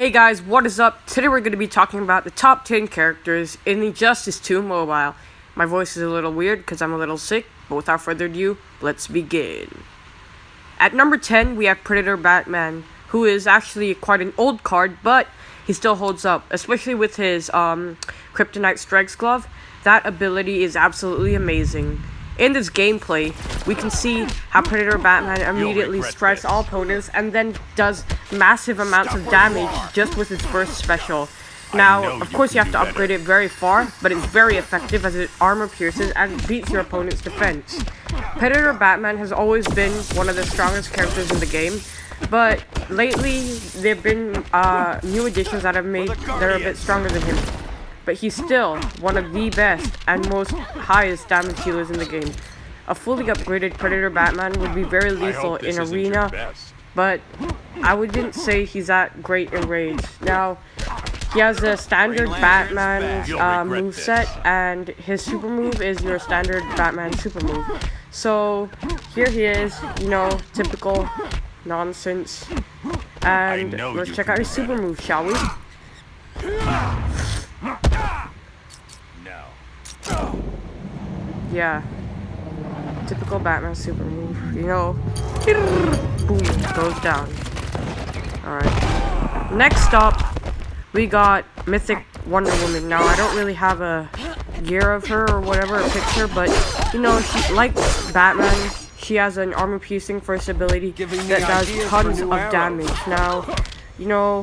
Hey guys, what is up? Today we're going to be talking about the top 10 characters in Injustice 2 Mobile. My voice is a little weird because I'm a little sick, but without further ado, let's begin. At number 10, we have Predator Batman, who is actually quite an old card, but he still holds up, especially with his Kryptonite Strikes Glove. That ability is absolutely amazing. In this gameplay, we can see how Predator Batman immediately strikes all opponents and then does massive amounts of damage just with his first special. Now, of course you have to upgrade it very far, but it's very effective as it armor pierces and beats your opponent's defense. Predator Batman has always been one of the strongest characters in the game, but lately there have been new additions that are a bit stronger than him. But he's still one of the best and most highest damage dealers in the game. A fully upgraded Predator Batman would be very lethal in Arena, but I wouldn't say he's that great in Rage. Now, he has a standard Batman moveset, and his super move is your standard Batman super move. So, here he is, you know, typical nonsense. And let's check out his super move, shall we? Yeah, typical Batman super move, you know, boom, goes down. Alright, next up, we got Mythic Wonder Woman. Now, I don't really have a gear of her or whatever, a picture, but, you know, she, like Batman, she has an armor-piercing first ability that does tons of damage. Now, you know,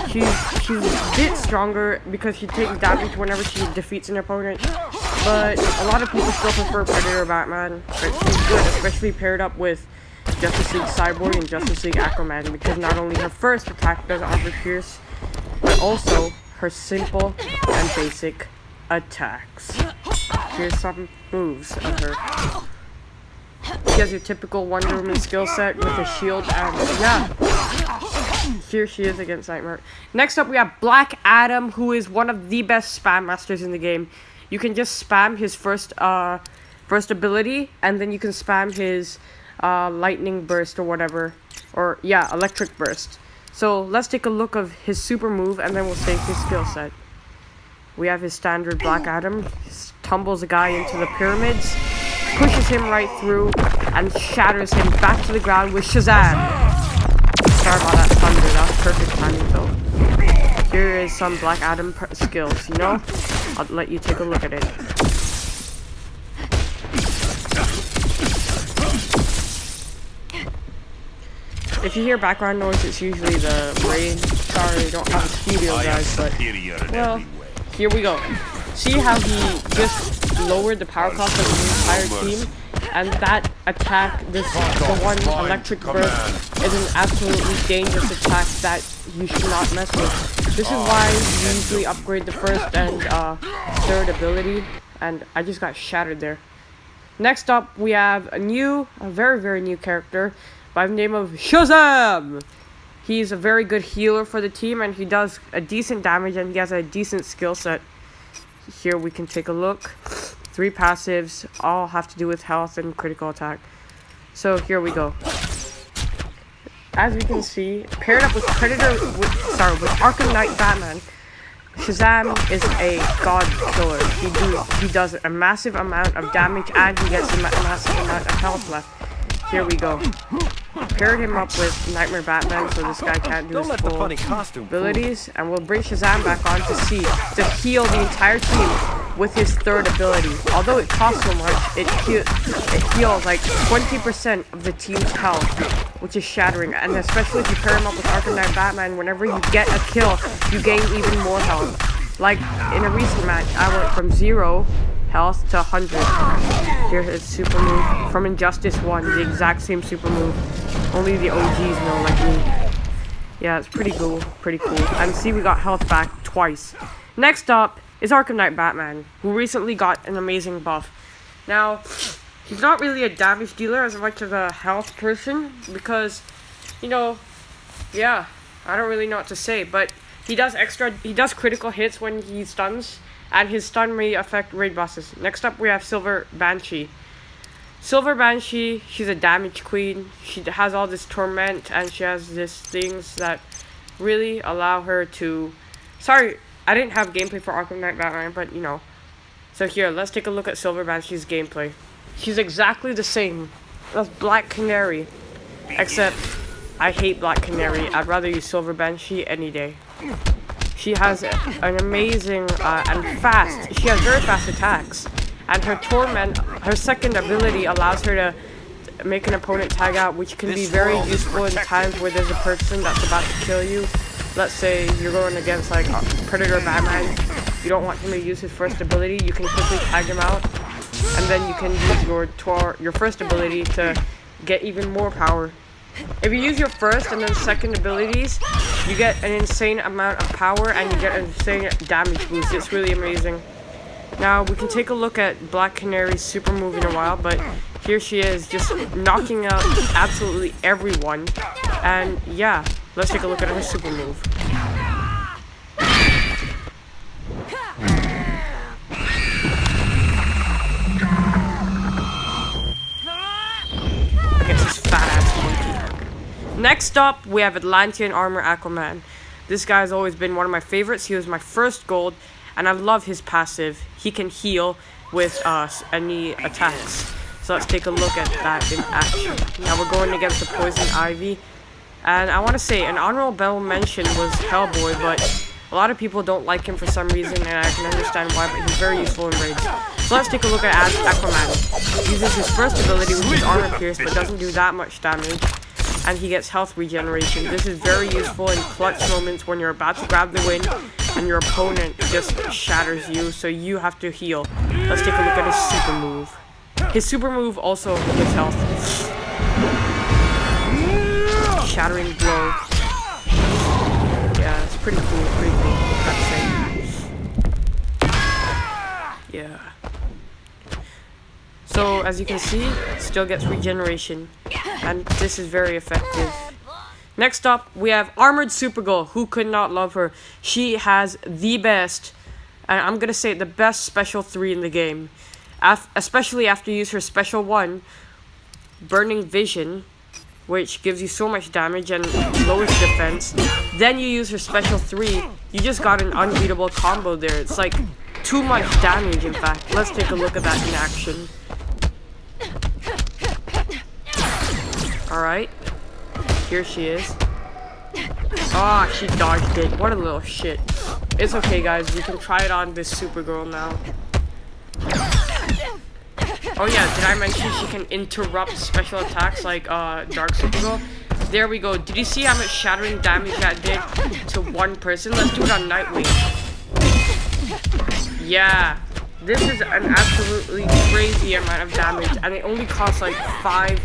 she's a bit stronger because she takes damage whenever she defeats an opponent, but a lot of people still prefer Predator Batman. But she's good, especially paired up with Justice League CYBORG and Justice League AQUAMAN, because not only her first attack does armor pierce, but also her simple and basic attacks. Here's some moves of her. She has your typical Wonder Woman skill set with a shield, and yeah, here she is against Nightmare. Next up, we have Black Adam, who is one of the best spam masters in the game. You can just spam his first ability, and then you can spam his lightning burst or whatever, or yeah, electric burst. So let's take a look of his super move, and then we'll save his skill set. We have his standard Black Adam. He tumbles a guy into the pyramids, pushes him right through, and shatters him back to the ground with Shazam. Sorry about that thunder, that was perfect timing though. Here is some Black Adam skills, you know? I'll let you take a look at it. If you hear background noise, it's usually the rain. Sorry, I don't have a studio, guys, but, well, here we go. See how he just lowered the power cost of the entire team? And that attack, the one electric burst, is an absolutely dangerous attack that you should not mess with. This is why you usually upgrade the first and third ability, and I just got shattered there. Next up, we have a very, very new character by the name of Shazam! He's a very good healer for the team, and he does a decent damage, and he has a decent skill set. Here we can take a look. 3 passives, all have to do with health and critical attack. So here we go. As we can see, paired up with with Arkham Knight Batman, Shazam is a god killer. He does a massive amount of damage, and he gets a massive amount of health left. Here we go. Paired him up with Nightmare Batman so this guy can't do his full abilities, and we'll bring Shazam back on to heal the entire team with his third ability. Although it costs so much, it heals like 20% of the team's health, which is shattering. And especially if you pair him up with Arkham Knight Batman, whenever you get a kill, you gain even more health. Like in a recent match, I went from 0 health to 100. Here's his super move from Injustice 1, the exact same super move. Only the OGs know, like me. Yeah, it's pretty cool, And see, we got health back twice. Next up is Arkham Knight Batman, who recently got an amazing buff. Now, he's not really a damage dealer as much as a health person, because, you know, yeah, I don't really know what to say, but he does critical hits when he stuns, and his stun may affect raid bosses. Next up, we have Silver Banshee. Silver Banshee, she's a damage queen. She has all this torment, and she has these things that really allow her to... Sorry, I didn't have gameplay for Arkham Knight Batman, but you know. So here, let's take a look at Silver Banshee's gameplay. She's exactly the same as Black Canary, except I hate Black Canary. I'd rather use Silver Banshee any day. She has an amazing and fast. She has very fast attacks, and her torment, her second ability, allows her to make an opponent tag out, which can be very useful in times where there's a person that's about to kill you. Let's say you're going against like Predator Batman. You don't want him to use his first ability. You can quickly tag him out, and then you can use your first ability to get even more power. If you use your first and then second abilities, you get an insane amount of power and you get an insane damage boost. It's really amazing. Now, we can take a look at Black Canary's super move in a while, but here she is, just knocking out absolutely everyone. And yeah, let's take a look at her super move. Next up, we have Atlantean Armor Aquaman. This guy's always been one of my favorites. He was my first gold, and I love his passive. He can heal with any attacks. So let's take a look at that in action. Now we're going against the Poison Ivy. And I want to say, an honorable mention was Hellboy, but a lot of people don't like him for some reason, and I can understand why, but he's very useful in raids. So let's take a look at Aquaman. He uses his first ability, which is Armor Pierce, but doesn't do that much damage. And he gets health regeneration. This is very useful in clutch moments when you're about to grab the win and your opponent just shatters you, so you have to heal. Let's take a look at his super move. His super move also gives health. Shattering blow. Yeah, it's pretty cool, I'd say. Yeah. So, as you can see, it still gets regeneration, and this is very effective. Next up, we have Armored Supergirl. Who could not love her? She has the best, and I'm gonna say the best special 3 in the game. Especially after you use her special 1, Burning Vision, which gives you so much damage and lowers defense. Then you use her special 3, you just got an unbeatable combo there. It's like too much damage, in fact. Let's take a look at that in action. Alright, here she is. Ah, she dodged it. What a little shit. It's okay, guys. We can try it on this Supergirl now. Oh yeah, did I mention she can interrupt special attacks like Dark Supergirl? There we go. Did you see how much shattering damage that did to one person? Let's do it on Nightwing. Yeah. This is an absolutely crazy amount of damage, and it only costs like 5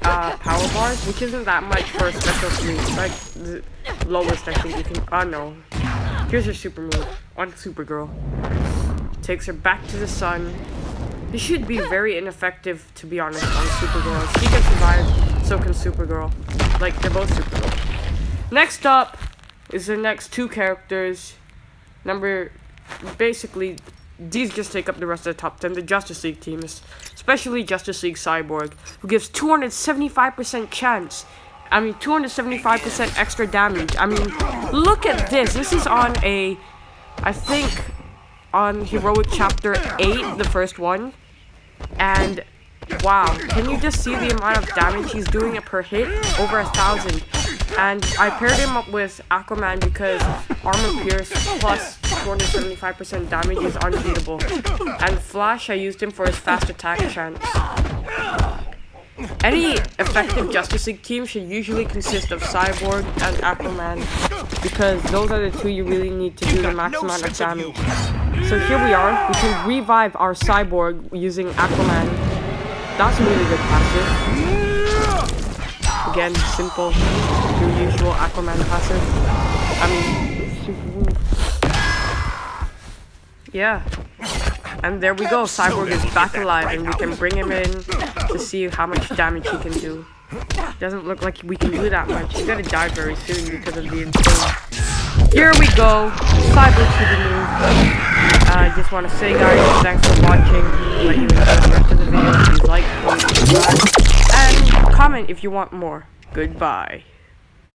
power bars, which isn't that much for a special 3. It's like the lowest I think you can. Oh no. Here's her super move on Supergirl. Takes her back to the sun. This should be very ineffective, to be honest, on Supergirl. She can survive, so can Supergirl. Like, they're both Supergirl. Next up is the next 2 characters. Basically, these just take up the rest of the top 10. The Justice League team, especially Justice League Cyborg, who gives 275% chance. I mean, 275% extra damage. I mean, look at this. This is on I think, on Heroic Chapter 8, the first one. And, wow, can you just see the amount of damage he's doing per hit? Over 1,000. And I paired him up with Aquaman because Armor Pierce plus 275% damage is unbeatable. And Flash, I used him for his fast attack chance. Any effective Justice League team should usually consist of Cyborg and Aquaman, because those are the 2 you really need to do the max amount of damage. So here we are. We can revive our Cyborg using Aquaman. That's a really good passive. Again, simple, your usual Aquaman passive. I mean, super move. Yeah. And there we go, Cyborg is back alive, and we can bring him in to see how much damage he can do. Doesn't look like we can do that much. He's gonna die very soon because of the insane. Here we go, Cyborg super move. I just want to say, guys, thanks for watching. Let you enjoy the rest of the video. Please like, comment, subscribe, and comment if you want more. Goodbye.